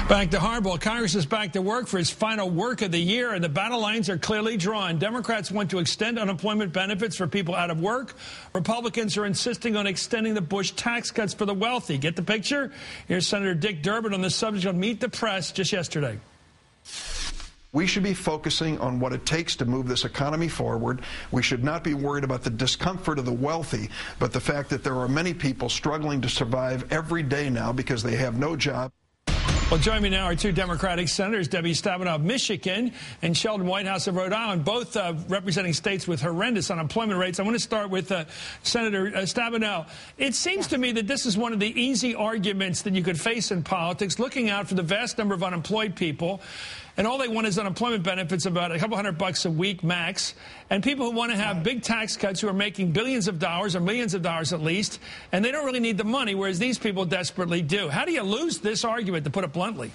Back to Hardball. Congress is back to work for its final work of the year, and the battle lines are clearly drawn. Democrats want to extend unemployment benefits for people out of work. Republicans are insisting on extending the Bush tax cuts for the wealthy. Get the picture? Here's Senator Dick Durbin on the subject of Meet the Press just yesterday. We should be focusing on what it takes to move this economy forward. We should not be worried about the discomfort of the wealthy, but the fact that there are many people struggling to survive every day now because they have no job. Well, join me now are two Democratic senators, Debbie Stabenow of Michigan and Sheldon Whitehouse of Rhode Island, both representing states with horrendous unemployment rates. I want to start with Senator Stabenow. It seems to me that this is one of the easy arguments that you could face in politics, looking out for the vast number of unemployed people. And all they want is unemployment benefits, about a couple $100 a week max. And people who want to have big tax cuts who are making billions of dollars or millions of dollars at least, and they don't really need the money, whereas these people desperately do. How do you lose this argument, to put it bluntly?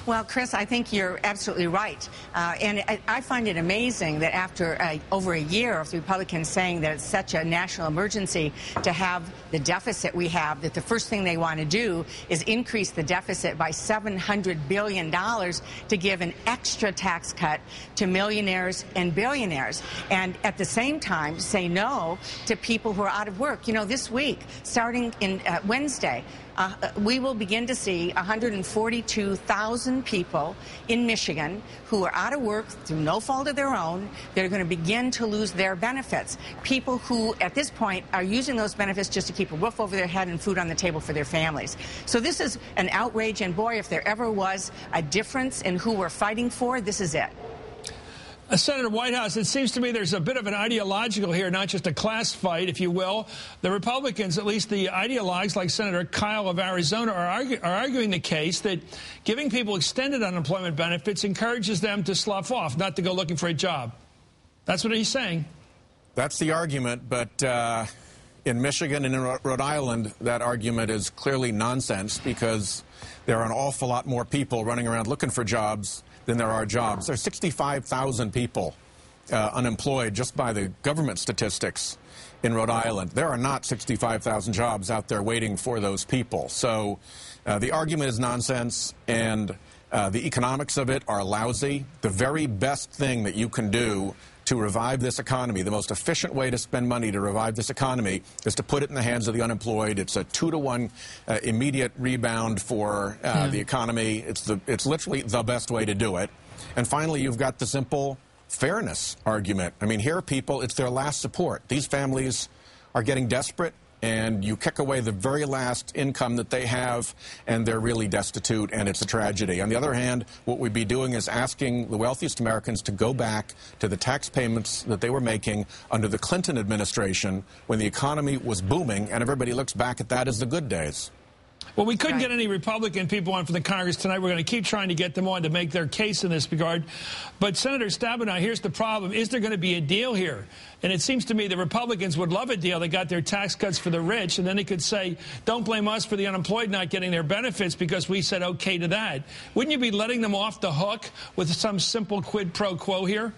Well, Chris, I think you're absolutely right. And I find it amazing that after over a year of the Republicans saying that it's such a national emergency to have the deficit we have, that the first thing they want to do is increase the deficit by $700 billion to give an extra tax cut to millionaires and billionaires. And at the same time, say no to people who are out of work. You know, this week, starting in Wednesday, we will begin to see 142,000 people in Michigan who are out of work through no fault of their own. They're going to begin to lose their benefits. People who, at this point, are using those benefits just to keep a roof over their head and food on the table for their families. So this is an outrage, and boy, if there ever was a difference in who we're fighting for, this is it. Senator Whitehouse, it seems to me there's a bit of an ideological here, not just a class fight, if you will. The Republicans, at least the ideologues like Senator Kyle of Arizona, are arguing the case that giving people extended unemployment benefits encourages them to slough off, not to go looking for a job. That's what he's saying. That's the argument, but in Michigan and in Rhode Island, that argument is clearly nonsense because there are an awful lot more people running around looking for jobs than there are jobs. There are 65,000 people unemployed just by the government statistics in Rhode Island. There are not 65,000 jobs out there waiting for those people. So the argument is nonsense, and the economics of it are lousy. The very best thing that you can do to revive this economy, the most efficient way to spend money to revive this economy, is to put it in the hands of the unemployed. It's a 2-to-1 immediate rebound for the economy. It's literally the best way to do it. And finally, you've got the simple fairness argument. I mean, here are people, it's their last support. These families are getting desperate, and you kick away the very last income that they have, and they're really destitute, and it's a tragedy. On the other hand, what we'd be doing is asking the wealthiest Americans to go back to the tax payments that they were making under the Clinton administration when the economy was booming, and everybody looks back at that as the good days. Well, we couldn't get any Republican people on for the Congress tonight. We're going to keep trying to get them on to make their case in this regard. But Senator Stabenow, here's the problem. Is there going to be a deal here? And it seems to me the Republicans would love a deal. They got their tax cuts for the rich, and then they could say, don't blame us for the unemployed not getting their benefits because we said okay to that. Wouldn't you be letting them off the hook with some simple quid pro quo here?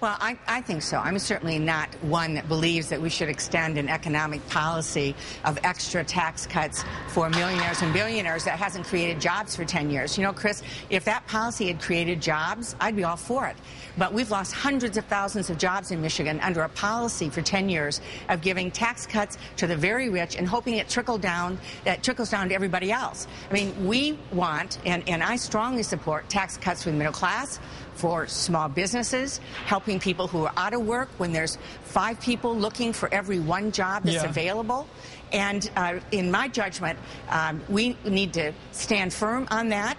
Well, I think so. I'm certainly not one that believes that we should extend an economic policy of extra tax cuts for millionaires and billionaires that hasn't created jobs for 10 years. You know, Chris, if that policy had created jobs, I'd be all for it. But we've lost hundreds of thousands of jobs in Michigan under a policy for 10 years of giving tax cuts to the very rich and hoping it trickles down to everybody else. I mean, we want, and I strongly support, tax cuts for the middle class, for small businesses, helping people who are out of work when there's 5 people looking for every 1 job that's available. And in my judgment, we need to stand firm on that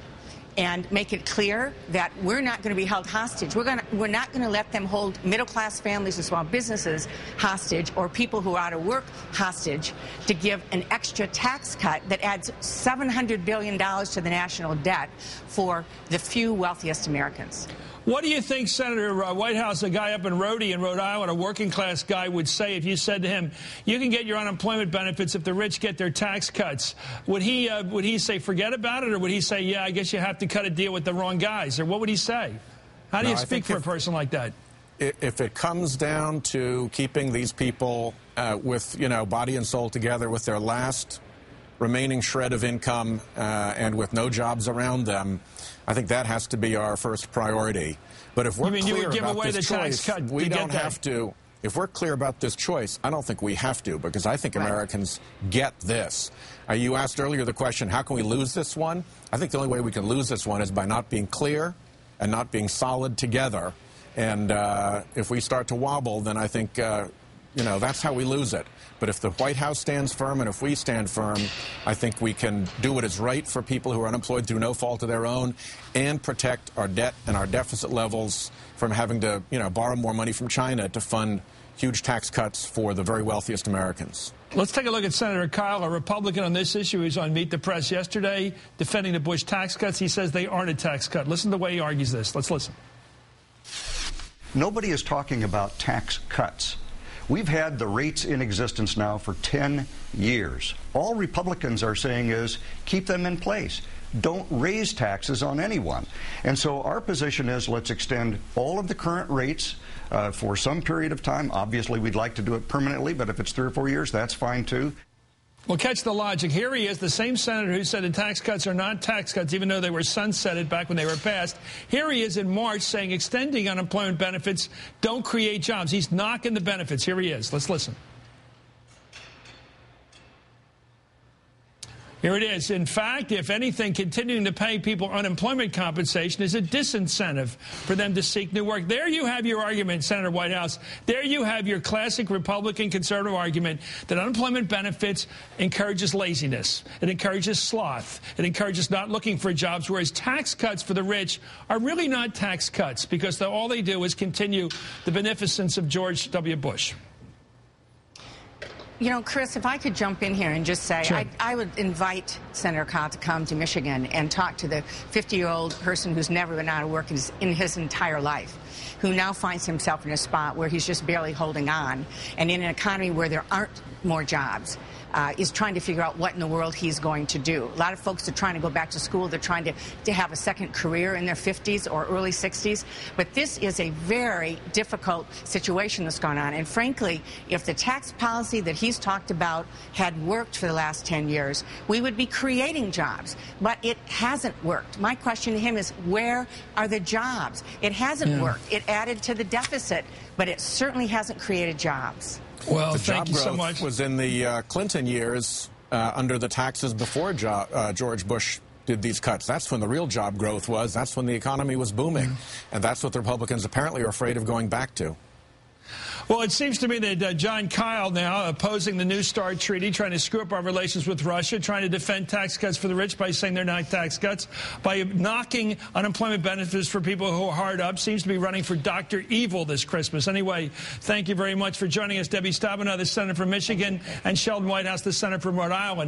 and make it clear that we're not going to be held hostage. We're not going to let them hold middle-class families and small businesses hostage, or people who are out of work hostage, to give an extra tax cut that adds $700 billion to the national debt for the few wealthiest Americans. What do you think Senator Whitehouse, a guy up in Rhody in Rhode Island, a working-class guy, would say if you said to him, you can get your unemployment benefits if the rich get their tax cuts? Would he say forget about it, or would he say, yeah, I guess you have to cut a deal with the wrong guys? Or what would he say? How do you speak for a person like that? If it comes down to keeping these people with, body and soul together with their last remaining shred of income and with no jobs around them, I think that has to be our first priority. But if we're clear about this choice, we don't have to. If we're clear about this choice, I don't think we have to, because I think Americans get this. You asked earlier the question, how can we lose this one? I think the only way we can lose this one is by not being clear and not being solid together. And if we start to wobble, then I think, that's how we lose it. But if the White House stands firm and if we stand firm, I think we can do what is right for people who are unemployed through no fault of their own and protect our debt and our deficit levels from having to, borrow more money from China to fund huge tax cuts for the very wealthiest Americans. Let's take a look at Senator Kyle, a Republican on this issue. He was on Meet the Press yesterday defending the Bush tax cuts. He says they aren't a tax cut. Listen to the way he argues this. Let's listen. Nobody is talking about tax cuts. We've had the rates in existence now for 10 years. All Republicans are saying is keep them in place. Don't raise taxes on anyone. And so our position is let's extend all of the current rates for some period of time. Obviously, we'd like to do it permanently, but if it's 3 or 4 years, that's fine, too. Well, catch the logic. Here he is, the same senator who said the tax cuts are not tax cuts, even though they were sunsetted back when they were passed. Here he is in March saying extending unemployment benefits don't create jobs. He's knocking the benefits. Here he is. Let's listen. Here it is. In fact, if anything, continuing to pay people unemployment compensation is a disincentive for them to seek new work. There you have your argument, Senator Whitehouse. There you have your classic Republican conservative argument that unemployment benefits encourages laziness. It encourages sloth. It encourages not looking for jobs, whereas tax cuts for the rich are really not tax cuts because all they do is continue the beneficence of George W. Bush. Chris, if I could jump in here and just say, sure. I would invite Senator Kyle to come to Michigan and talk to the 50-year-old person who's never been out of work in his entire life, who now finds himself in a spot where he's just barely holding on, and in an economy where there aren't more jobs, is trying to figure out what in the world he's going to do. A lot of folks are trying to go back to school. They're trying to have a second career in their 50s or early 60s. But this is a very difficult situation that's gone on. And frankly, if the tax policy that he's talked about had worked for the last 10 years, we would be creating jobs. But it hasn't worked. My question to him is, where are the jobs? It hasn't worked. It added to the deficit, but it certainly hasn't created jobs. Well, the thank job you so growth much. Was in the Clinton years under the taxes before George Bush did these cuts. That's when the real job growth was. That's when the economy was booming. And that's what the Republicans apparently are afraid of going back to. Well, it seems to me that John Kyle now opposing the New START treaty, trying to screw up our relations with Russia, trying to defend tax cuts for the rich by saying they're not tax cuts, by knocking unemployment benefits for people who are hard up, seems to be running for Dr. Evil this Christmas. Anyway, thank you very much for joining us. Debbie Stabenow, the senator from Michigan, and Sheldon Whitehouse, the senator from Rhode Island.